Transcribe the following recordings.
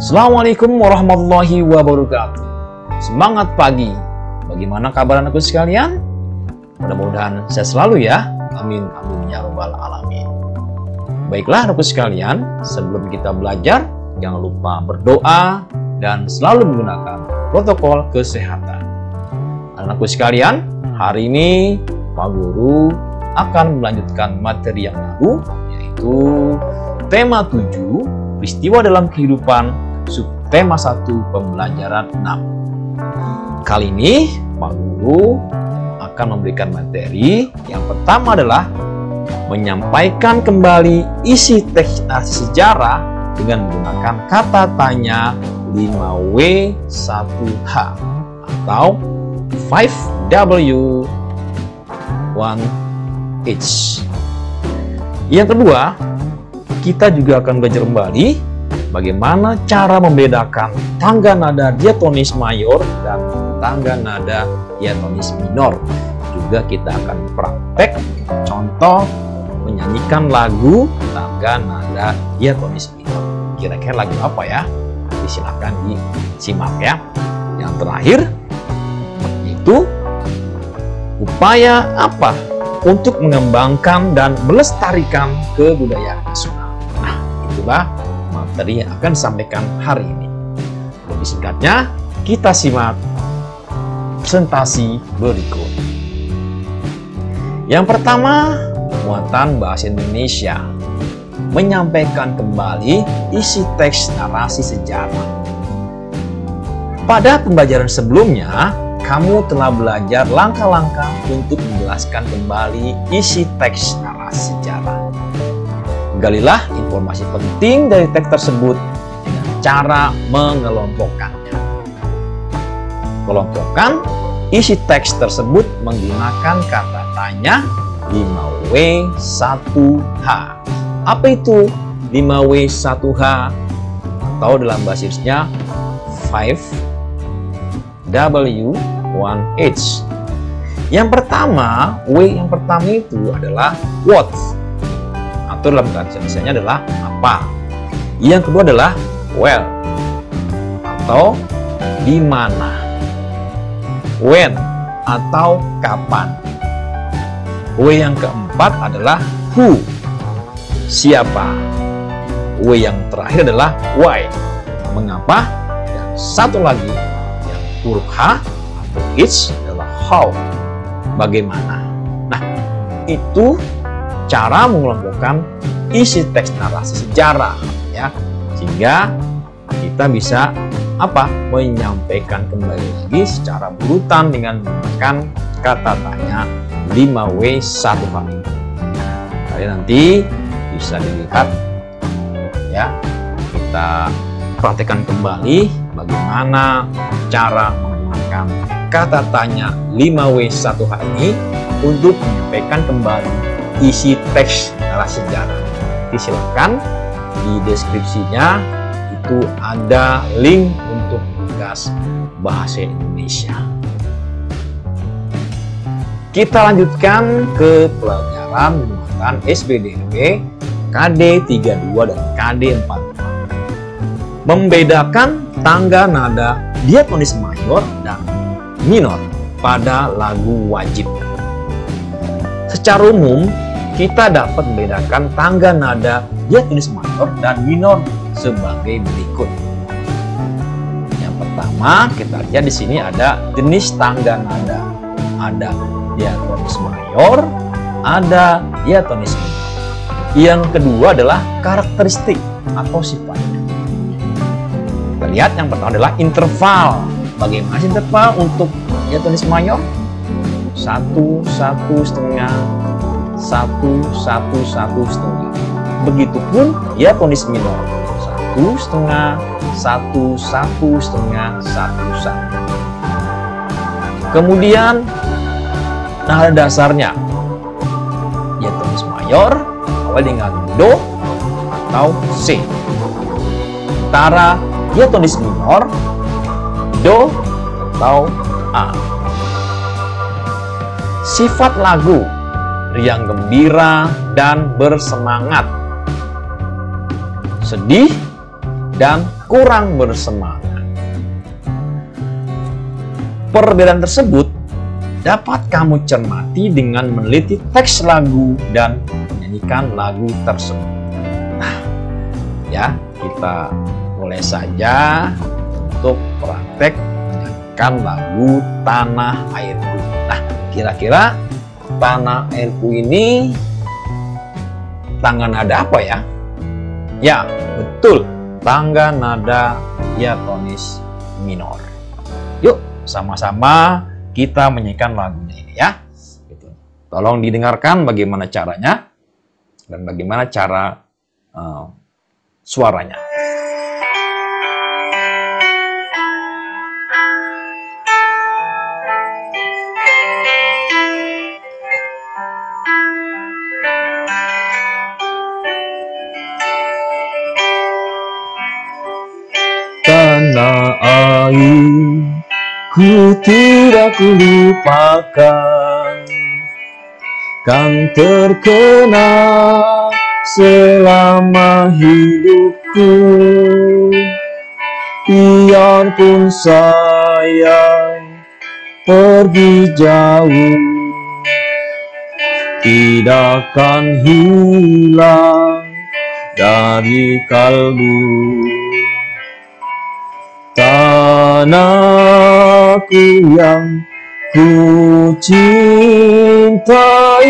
Assalamualaikum warahmatullahi wabarakatuh. Semangat pagi. Bagaimana kabar anakku sekalian? Mudah-mudahan sehat selalu ya. Amin amin ya rabbal alamin. Baiklah anakku sekalian, sebelum kita belajar, jangan lupa berdoa dan selalu menggunakan protokol kesehatan. Anakku sekalian, hari ini Pak Guru akan melanjutkan materi yang baru, yaitu tema 7, peristiwa dalam kehidupan, subtema 1, pembelajaran 6. Kali ini Pak Guru akan memberikan materi yang pertama adalah menyampaikan kembali isi teks sejarah dengan menggunakan kata tanya 5W1H atau 5W1H. Yang kedua, kita juga akan belajar kembali bagaimana cara membedakan tangga nada diatonis mayor dan tangga nada diatonis minor. Juga kita akan praktek contoh menyanyikan lagu tangga nada diatonis minor. Kira-kira lagu apa ya? Nanti silahkan disimak ya. Yang terakhir, itu upaya apa untuk mengembangkan dan melestarikan kebudayaan nasional. Nah, itulah materi yang akan disampaikan hari ini. Lebih singkatnya, kita simak presentasi berikut. Yang pertama, muatan bahasa Indonesia. Menyampaikan kembali isi teks narasi sejarah. Pada pembelajaran sebelumnya, kamu telah belajar langkah-langkah untuk menjelaskan kembali isi teks narasi sejarah. Galilah informasi penting dari teks tersebut dengan cara mengelompokkannya. Kelompokkan isi teks tersebut menggunakan kata tanya 5W1H. Apa itu 5W1H? Atau dalam bahasa Inggrisnya 5W1H. Yang pertama, W yang pertama itu adalah what, atau dalam bahasa Indonesia adalah apa. Yang kedua adalah where, atau di mana. When, atau kapan. W yang keempat adalah who, siapa. W yang terakhir adalah why, mengapa. Dan satu lagi yang huruf H atau H adalah how, bagaimana. Nah, itu cara mengelompokkan isi teks narasi sejarah ya, sehingga kita bisa menyampaikan kembali lagi secara berurutan dengan menggunakan kata tanya 5W1H. Kalian nanti bisa dilihat ya, kita praktekkan kembali bagaimana cara menggunakan kata tanya 5W1H ini untuk menyampaikan kembali isi teks narasi sejarah. Silakan di deskripsinya itu ada link untuk tugas bahasa Indonesia. Kita lanjutkan ke pelajaran muatan SPDB KD 32 dan KD 42. Membedakan tangga nada diatonis mayor dan minor pada lagu wajib. Secara umum, kita dapat membedakan tangga nada diatonis mayor dan minor sebagai berikut. Yang pertama, kita lihat di sini ada jenis tangga nada. Ada diatonis mayor, ada diatonis minor. Yang kedua adalah karakteristik atau sifatnya. Kita lihat yang pertama adalah interval. Bagaimana interval untuk diatonis mayor? 1, 1,5, 1, 1, 1,5. Begitupun diatonis minor 1,5, 1, 1,5, 1,1. Kemudian nada dasarnya diatonis mayor awal dengan do atau C. Sementara diatonis minor do atau A. Sifat lagu riang gembira dan bersemangat, sedih dan kurang bersemangat. Perbedaan tersebut dapat kamu cermati dengan meneliti teks lagu dan menyanyikan lagu tersebut. Nah, ya, kita mulai saja untuk praktek menyanyikan lagu Tanah Airku. Nah, kira-kira Tanah Airku ini tangga nada apa ya? Ya, betul, tangga nada diatonis minor. Yuk, sama-sama kita menyanyikan lagunya ini ya. Gitu. Tolong didengarkan bagaimana caranya dan bagaimana cara suaranya. Tanah air ku tidak kulupakan, kan terkenal selama hidupku. Biarpun saya pergi jauh, tidak akan hilang dari kalbu. Tanahku yang ku cintai,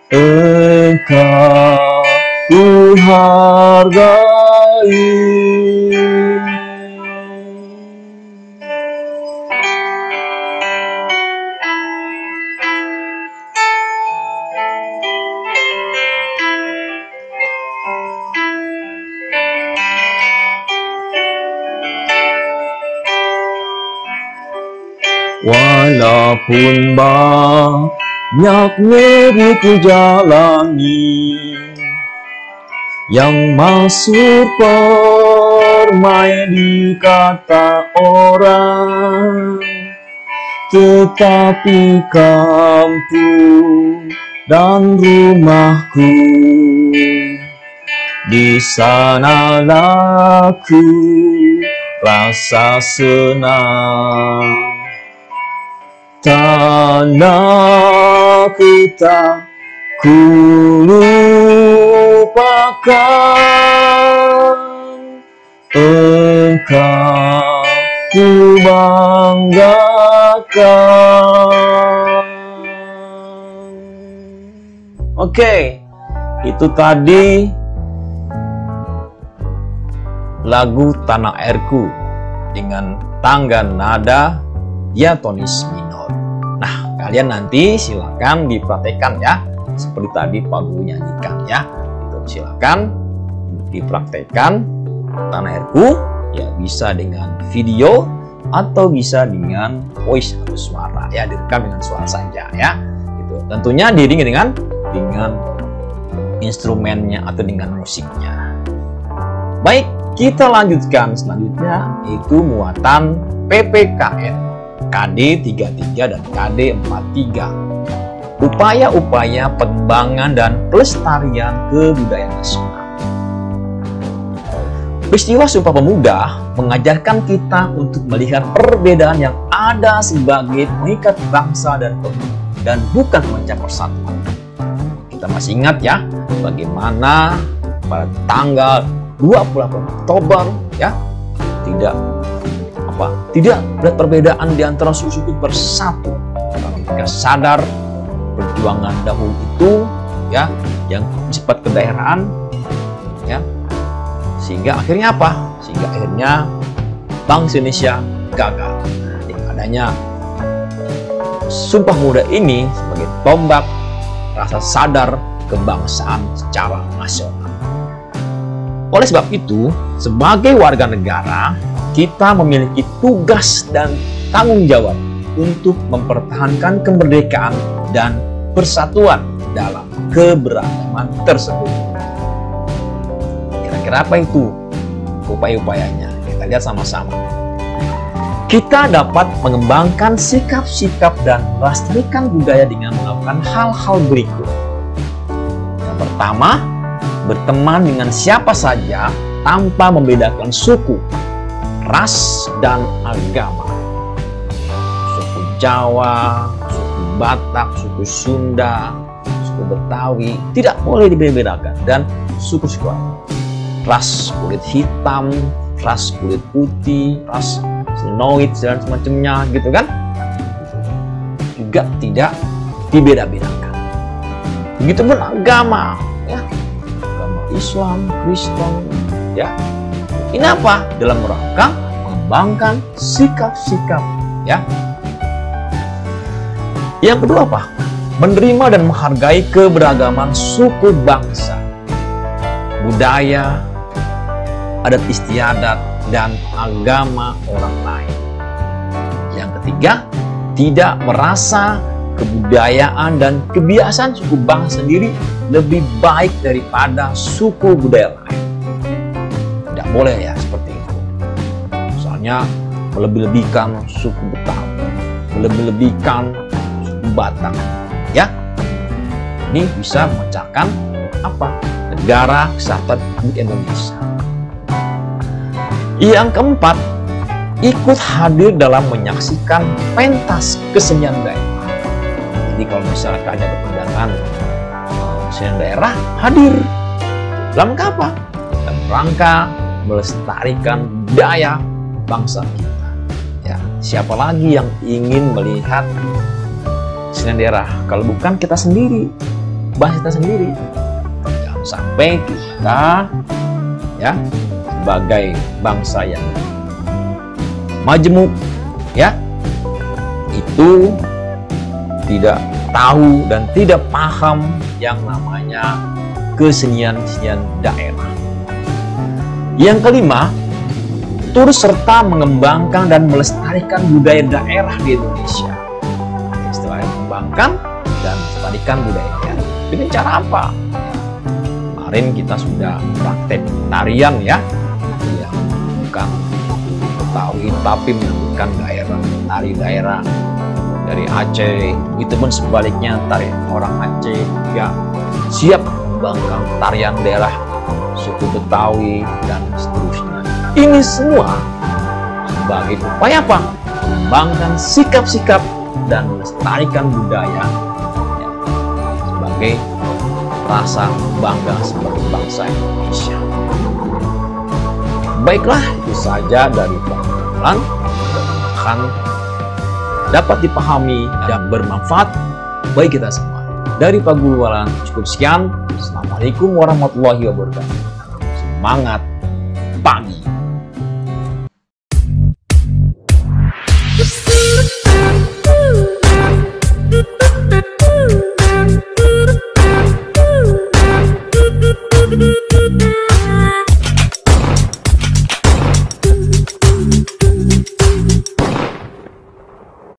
engkau ku hargai. Walaupun banyak negeri ku jalani, yang masuk permai di kata orang, tetapi kampung dan rumahku, di sanalah ku rasa senang. Tanahku tak ku lupakan, engkau ku banggakan. Oke, itu tadi lagu Tanah Airku dengan tangga nada diatonis minor. Nah, kalian nanti silakan dipraktekkan ya, seperti tadi Pak Guru nyanyikan ya. Itu silakan dipraktekkan Tanah Airku ya, bisa dengan video atau bisa dengan voice atau suara ya, direkam dengan suara saja ya. Gitu. Tentunya diiringi dengan instrumennya atau dengan musiknya. Baik, kita lanjutkan selanjutnya, yaitu muatan PPKN KD 33 dan KD 43. Upaya-upaya pengembangan dan pelestarian kebudayaan nasional. Peristiwa Sumpah Pemuda mengajarkan kita untuk melihat perbedaan yang ada sebagai pengikat bangsa dan bukan pemecah persatuan. Kita masih ingat ya, bagaimana pada tanggal 28 Oktober ya, tidak melihat perbedaan di antara suku-suku bersatu. Karena mereka sadar perjuangan dahulu itu ya, yang bersifat kedaerahan ya, sehingga akhirnya apa? Sehingga akhirnya bangsa Indonesia gagal. Nah, dengan adanya Sumpah Pemuda ini sebagai tombak rasa sadar kebangsaan secara nasional. Oleh sebab itu, sebagai warga negara, kita memiliki tugas dan tanggung jawab untuk mempertahankan kemerdekaan dan persatuan dalam keberagaman tersebut. Kira-kira apa itu upaya-upayanya? Kita lihat sama-sama. Kita dapat mengembangkan sikap-sikap dan melestarikan budaya dengan melakukan hal-hal berikut. Yang pertama, berteman dengan siapa saja tanpa membedakan suku, ras, dan agama. Suku Jawa, suku Batak, suku Sunda, suku Betawi tidak boleh dibedakan, dan suku-suku ras kulit hitam, ras kulit putih, ras sinoid dan semacamnya gitu kan, juga tidak dibeda-bedakan. Begitupun agama, ya, agama Islam, Kristen, ya. Ini apa? Dalam rangka mengembangkan sikap-sikap, ya. Yang kedua apa? Menerima dan menghargai keberagaman suku bangsa, budaya, adat istiadat, dan agama orang lain. Yang ketiga, tidak merasa kebudayaan dan kebiasaan suku bangsa sendiri lebih baik daripada suku budaya lain. Tidak boleh ya seperti itu. Misalnya melebih-lebihkan suku Betawi, melebih-lebihkan suku Batak, ya. Ini bisa memecahkan apa? Negara Kesatuan Republik Indonesia. Yang keempat, ikut hadir dalam menyaksikan pentas kesenian daerah. Jadi kalau misalkan ada pertunjukan kesenian daerah, hadir. Dalam rangka apa? Dalam rangka melestarikan budaya bangsa kita. Ya, siapa lagi yang ingin melihat kesenian daerah kalau bukan kita sendiri, bangsa kita sendiri? Jangan sampai kita, ya, sebagai bangsa yang majemuk, ya, itu tidak tahu dan tidak paham yang namanya kesenian-kesenian daerah. Yang kelima, turut serta mengembangkan dan melestarikan budaya daerah di Indonesia. Setelah mengembangkan dan melestarikan budaya daerah, dengan cara apa? Kemarin kita sudah praktek tarian, ya, bukan Betawi tapi menyebutkan daerah, tari daerah dari Aceh, itu pun sebaliknya tari orang Aceh ya siap mengembangkan tarian daerah suku Betawi dan seterusnya. Ini semua sebagai upaya apa? Mengembangkan sikap-sikap dan melestarikan budaya, ya, sebagai rasa bangga sebagai bangsa Indonesia. Baiklah, itu saja dari pengetahuan, mudah-mudahan dapat dipahami dan bermanfaat bagi kita semua. Dari Pak Guru Walan cukup sekian. Assalamualaikum warahmatullahi wabarakatuh. Semangat pagi. Do do do do.